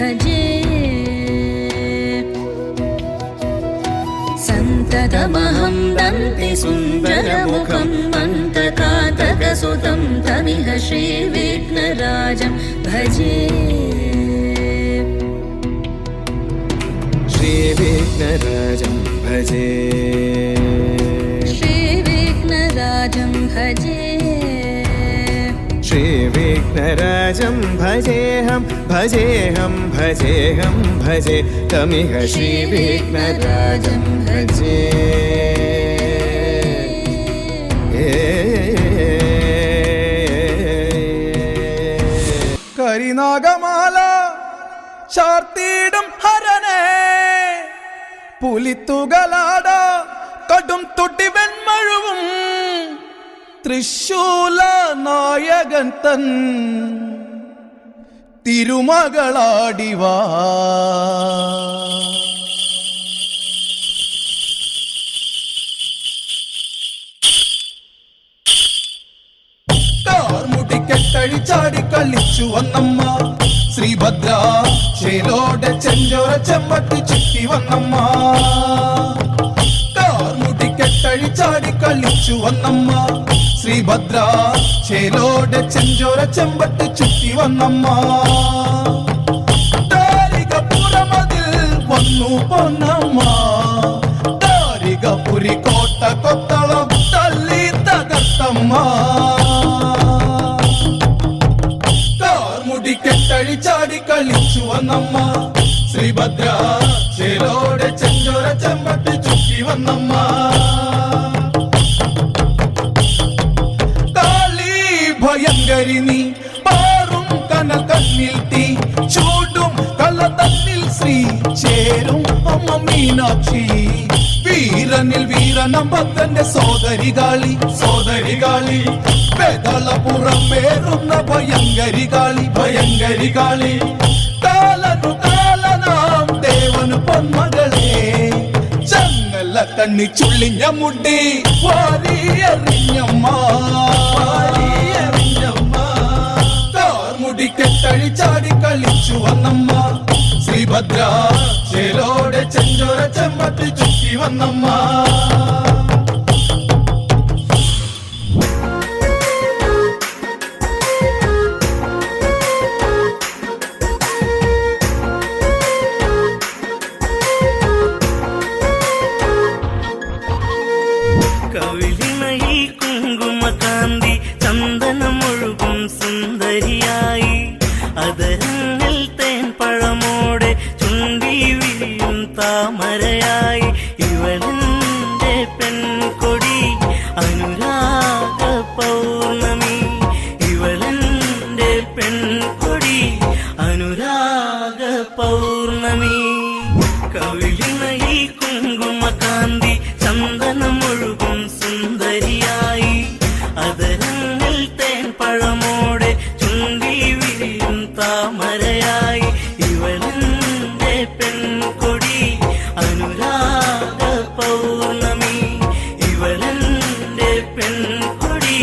भजे सन्ततमहं दन्ति सुन्दरमुखं मन्तकातकसुतं तमिह श्रीविघ्नराजं भजे श्रीविघ्नराजं भजे श्रीविघ्नराजं भजे श्रीविघ्नराजं भजेऽहं भजेऽहं भजेऽहं भजे तमिह श्रीविघ्नराजं भजे കരിനാഗമാല ചാർത്തിയിടും ഹരനെ പുലിത്തുകളാട കടും തുടി വെൺമഴുവും തൃശൂല നായകൻ തൻ തിരുമകളാടിവാ കാർമുടി കെട്ടഴി ചാടി കളിച്ചു വന്നമ്മ ശ്രീഭദ്ര ചേലോടെ ചെഞ്ചോര ചെമ്പട്ടി ചുറ്റി വന്നമ്മ കാർമുടി കെട്ടഴി ചാടി കളിച്ചു വന്നമ്മ ശ്രീഭദ്ര ചേലോടെ ചെഞ്ചോര ചെമ്പട്ടി ചുറ്റി വന്നമ്മ താരികപുരമതിൽ വന്നു പൊന്നമ്മ താരികപുരി കോട്ട കൊത്തളം തല്ലി തകർത്തമ്മ കാർമുടി കെട്ടഴി ചാടി കളിച്ചു വന്നമ്മ ശ്രീഭദ്ര ചേലോടെ ചെഞ്ചോര ചെമ്പട്ടി ചുറ്റി വന്നമ്മ ഭയങ്കരി നീ പാറും കനൽ കണ്ണിൽ തീ ചൂടും കല തന്നിൽ ശ്രീ ചേരും അമ്മ മീനാക്ഷി വീരനിൽ വീരനം ഭക്തന്റെ സോദരികാളി സോദരികാളി വേദളപുറം വേറുന്ന ഭയങ്കരികാളി ഭയങ്കരികാളി കാലനു കാലനാം ദേവനു പൊന്മകളെ ചങ്ങല കണ്ണി ചുള്ളിഞ്ഞ മുടി വാരിയറിഞ്ഞമ്മ കാർമുടി കെട്ടഴി ചാടി കളിച്ചു വന്നമ്മ ശ്രീഭദ്ര ചേലോടെ ചെഞ്ചോര ചെമ്പട്ടി ചുറ്റി വന്നമ്മ കവിളിണയിൽ കുങ്കുമകാന്തി ചന്ദനമൊഴുകും സുന്ദരിയായി അതരങ്ങൾ തേൻ പഴമോടെ ചുണ്ടി വിരിയും താമരയായി ഇവളെന്റെ പെൺകൊടി അനുരാഗ പൗർണമി ഇവളെന്റെ പെൺകൊടി അനുരാഗ പൗർണമി കവിളിണയിൽ കുങ്കുമകാന്തി ചന്ദനമൊഴുകും സുന്ദരിയായി അതരങ്ങൾ തേൻ പഴമോടെ ചുണ്ടി വിരിയും താമരയായി ഇവളെന്റെ പെൺകൊടി അനുരാഗ പൗർണമി ഇവളെന്റെ പെൺകൊടി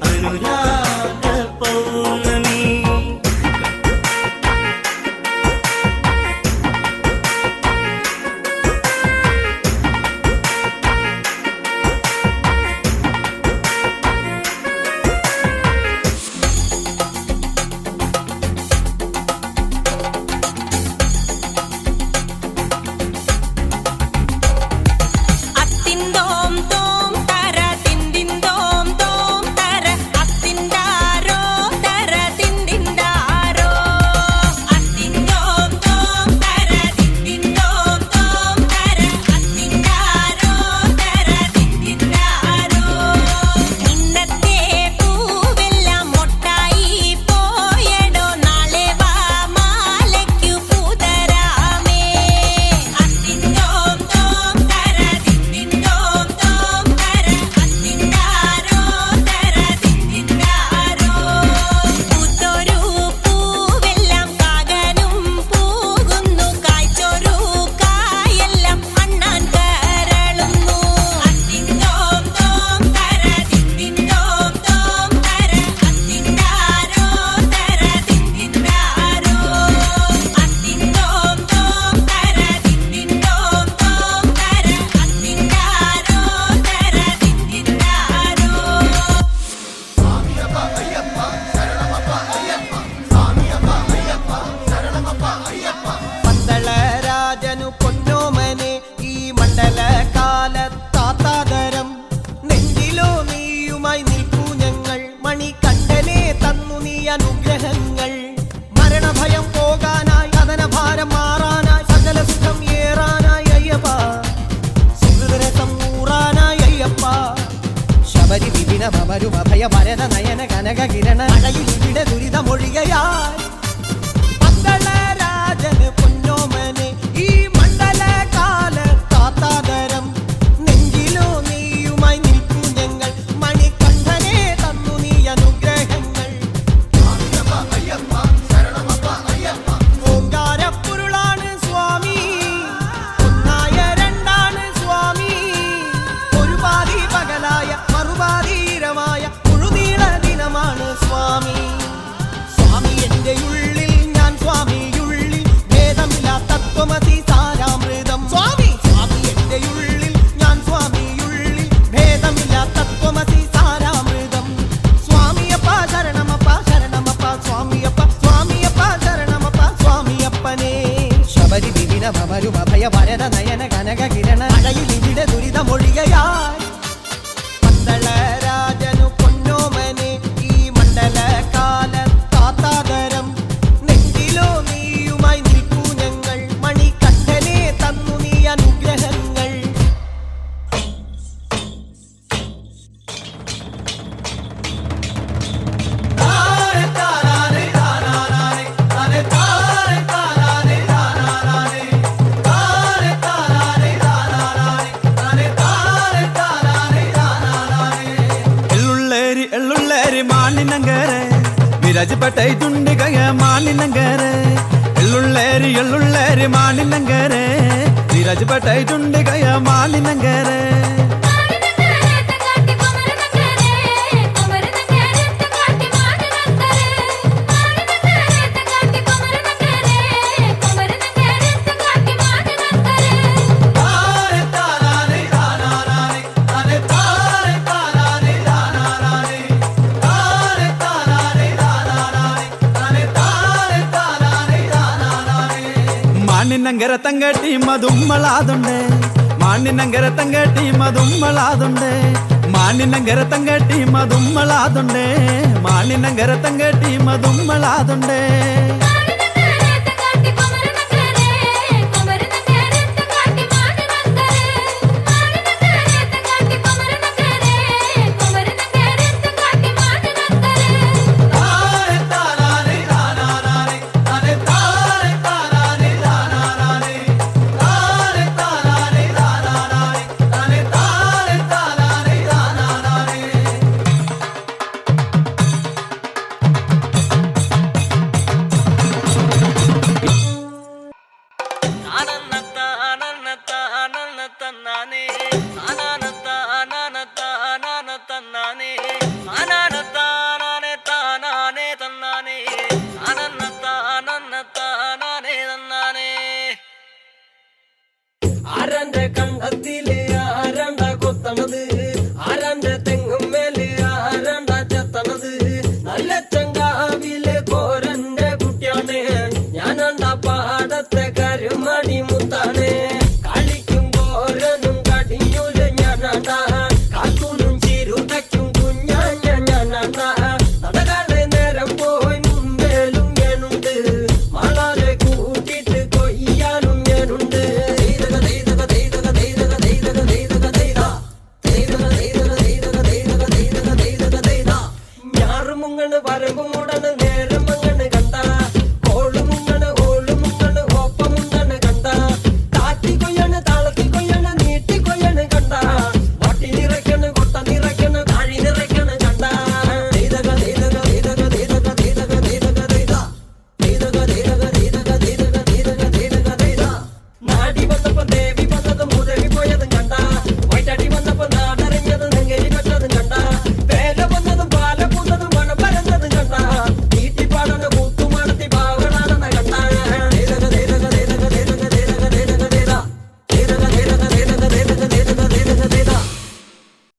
അനുരാഗ പൗർണമി ഭരത നയന കനക കിരണ അഴയിൽ ഇവിടെ ദുരിതമൊഴികയായി മംഗളരാജന് പൊന്നോമനെ ഈ മണ്ഡലകാല താത്താതരം നെഞ്ചിലോ നീയുമായി നിൽക്കൂ ഞങ്ങൾ മണികണ്ഠനെ തന്നു നീ അനുഗ്രഹങ്ങൾ ഓങ്കാരപ്പൊരുളാണ് സ്വാമി ഒന്നായ രണ്ടാണ് സ്വാമി ഒരു പാതി പകലായ മറുപാതീരമായ മുഴുനീള ദിനമാണ് സ്വാമി സ്വാമി എന്റെ ഉള്ളിൽ ഞാൻ സ്വാമിയുള്ളിൽ ഭേദമില്ല തത്വമസി സാരാമൃതം സ്വാമി സ്വാമി എന്റെ ഉള്ളിൽ ഞാൻ സ്വാമിയുള്ളിൽ ഭേദമില്ല തത്വമസി സാരാമൃതം സ്വാമിയപ്പ ശരണമപ്പ ശരണമപ്പ സ്വാമിയപ്പ സ്വാമിയപ്പ ശരണമപ്പ സ്വാമിയപ്പനേ ശബരി വിപിന ഭവരും അഭയ ഭരത നയന കനക കിരണ അഴയിൽ ഇവിടെ ദുരിതമൊഴികയായി മണ്ഡലരാജനു പൊന്നോമനെ ഈ മണ്ഡലകാല താത്താതരം നെഞ്ചിലോ നീയുമായി നിൽക്കൂ ഞങ്ങൾ മണികണ്ഠനെ തന്നു നീ അനുഗ്രഹങ്ങൾ ಎಳ್ಳುಳ್ಳೇರಿ ಎಳ್ಳುಳ್ಳೇರಿ ಮಾನಿನಂಗರೆ ವಿರಾಜಪೇಟೆ ದುಂಡಿಗಯ ಮಾನಿನಂಗರೆ ಎಳ್ಳುಳ್ಳೇರಿ ಎಳ್ಳುಳ್ಳೇರಿ ಮಾನಿನಂಗರೆ ವಿರಾಜಪೇಟೆ ದುಂಡಿಗಯ ಮಾನಿನಂಗರೆ മാനിനങ്കര തങ്കട്ടി മതുമ്മളാതുണ്ട് മാനിനങ്കര തങ്കട്ടി മതുമ്മളാതുണ്ട് മാനിനങ്കര തങ്കട്ടി മതുമ്മളാതുണ്ട് മാനിനങ്കര തങ്കട്ടി മതുമ്മളാതുണ്ട് ആരന്റെ കണ്ടത്തിലെ